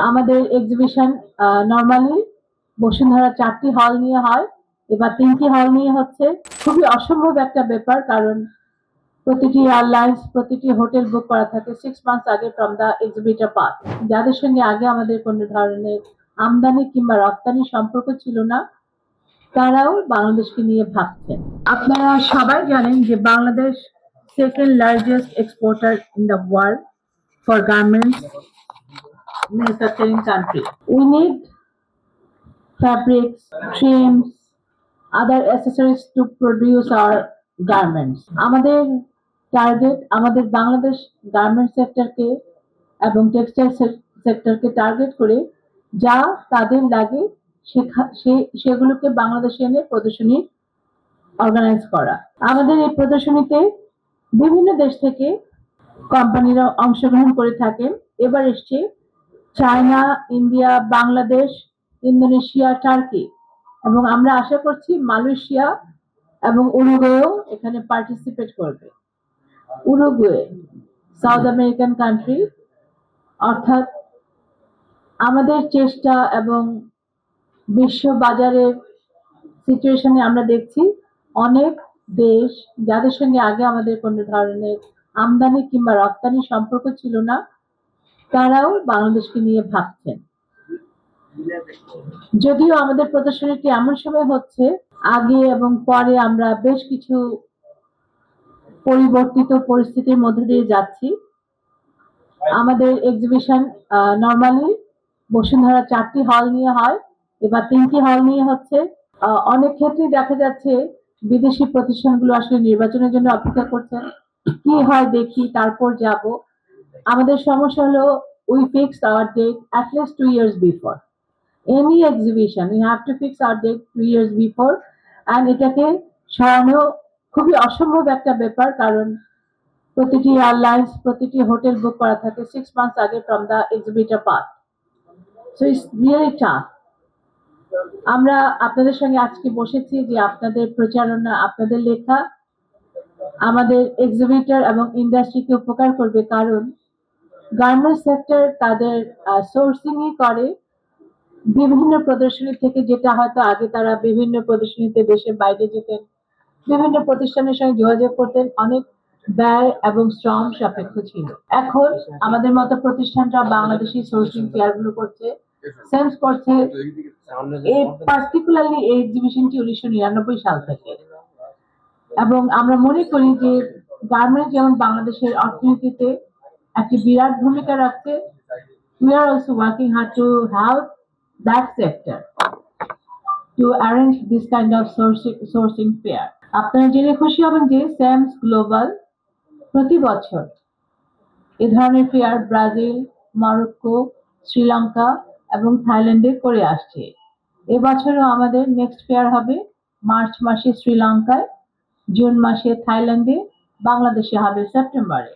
আমাদের exhibition normally Bashundhara 4টি হল নিয়ে হয়, এবার 3টি হল নিয়ে হচ্ছে। খুবই অসম্ভব একটা ব্যাপার, কারণ প্রতিটি এয়ারলাইন্স প্রতিটি হোটেল বুক করা থাকে 6 মান্থস আগে ফ্রম দ্য এক্সিবিটর পার্ট। যাদের সঙ্গে আগে আমাদের কোনো ধরনের আমদানি কিংবা রপ্তানি সম্পর্ক ছিল না, তারাও বাংলাদেশকে নিয়ে ভাবছেন। আপনারা সবাই জানেন যে Bangladesh second largest exporter in the world for garments manufacturing country. We need fabrics, trims, other accessories to produce our garments. আমাদের টার্গেট, আমাদের বাংলাদেশ গার্মেন্ট সেক্টরকে এবং টেক্সটাইল সেক্টরকে টার্গেট করে যা তাদের লাগে সেগুলোকে বাংলাদেশে এনে প্রদর্শনী অর্গানাইজ করা। আমাদের এই প্রদর্শনীতে বিভিন্ন দেশ থেকে কোম্পানিরা অংশগ্রহণ করে থাকেন। এবার এসছে China, India, Bangladesh, Indonesia, turkey, এবং আমরা আশা করছি মালয়েশিয়া এবং উরুগুয়েও এখানে পার্টিসিপেট করবে। Uruguay south American country. অর্থাৎ আমাদের চেষ্টা এবং বিশ্ব বাজারের সিচুয়েশনে আমরা দেখছি অনেক দেশ যাদের সঙ্গে আগে আমাদের কোনো ধরনের আমদানি কিংবা রপ্তানি সম্পর্ক ছিল না, তারাও বাংলাদেশকে নিয়ে ভাবছেন। যদিও আমাদের প্রদর্শনীটি এমন সময় হচ্ছে, আগে এবং পরে আমরা বেশ কিছু পরিবর্তিত পরিস্থিতির মধ্যে দিয়ে যাচ্ছি। আমাদের এক্সিবিশন নরমালি বসুন্ধরা 4টি হল নিয়ে হয়, এবার 3টি হল নিয়ে হচ্ছে। অনেক ক্ষেত্রেই দেখা যাচ্ছে বিদেশি প্রতিষ্ঠানগুলো আসলে নির্বাচনের জন্য অপেক্ষা করছেন, কি হয় দেখি তারপর যাব। আমাদের সমস্যা হলো we fix our date at least 2 years before any exhibition. We have to fix our date 2 years before, and এটাকে সরানো খুবই অসম্ভব একটা ব্যাপার, কারণ প্রতিটি এয়ারলাইন্স প্রতিটি হোটেল বুক করা থাকে 6 মান্থস আগে from the exhibitor part. So it's really tough. আমরা আপনাদের সঙ্গে আজকে বসেছি যে আপনাদের প্রচারণা, আপনাদের লেখা আমাদের এক্সিবিটর এবং ইন্ডাস্ট্রিকে উপকার করবে, কারণ গার্মেন্টস সেক্টর তাদের সোর্সিংই করে বিভিন্ন প্রদর্শনী থেকে, যেটা হয়তো আগে তারা বিভিন্ন প্রদর্শনীতে দেশের বাইরে যেতেন, বিভিন্ন প্রতিষ্ঠানের সঙ্গে যোগাযোগ করতেন, অনেক ব্যয় এবং শ্রম সাপেক্ষ ছিল। এখন আমাদের মতো প্রতিষ্ঠানটা বাংলাদেশি সোর্সিং ফেয়ারগুলো করছে, সেন্স করছে। এই পার্টিকুলারলি এই এক্সিবিশনটি 1999 সাল থেকে, এবং আমরা মনে করি যে গার্মেন্টস যেমন বাংলাদেশের অর্থনীতিতে একটি বিরাট ভূমিকা রাখছে, we are also working hard to help that sector to arrange this kind of sourcing fair. আপনারা জেনে খুশি হবেন যে স্যামস গ্লোবাল প্রতি বছর এ ধরনের ফেয়ার ব্রাজিল, মরক্কো, শ্রীলঙ্কা এবং থাইল্যান্ডে করে আসছে। এবছরও আমাদের নেক্সট ফেয়ার হবে মার্চ মাসে শ্রীলঙ্কায়, জুন মাসে থাইল্যান্ডে, বাংলাদেশে হবে সেপ্টেম্বরে।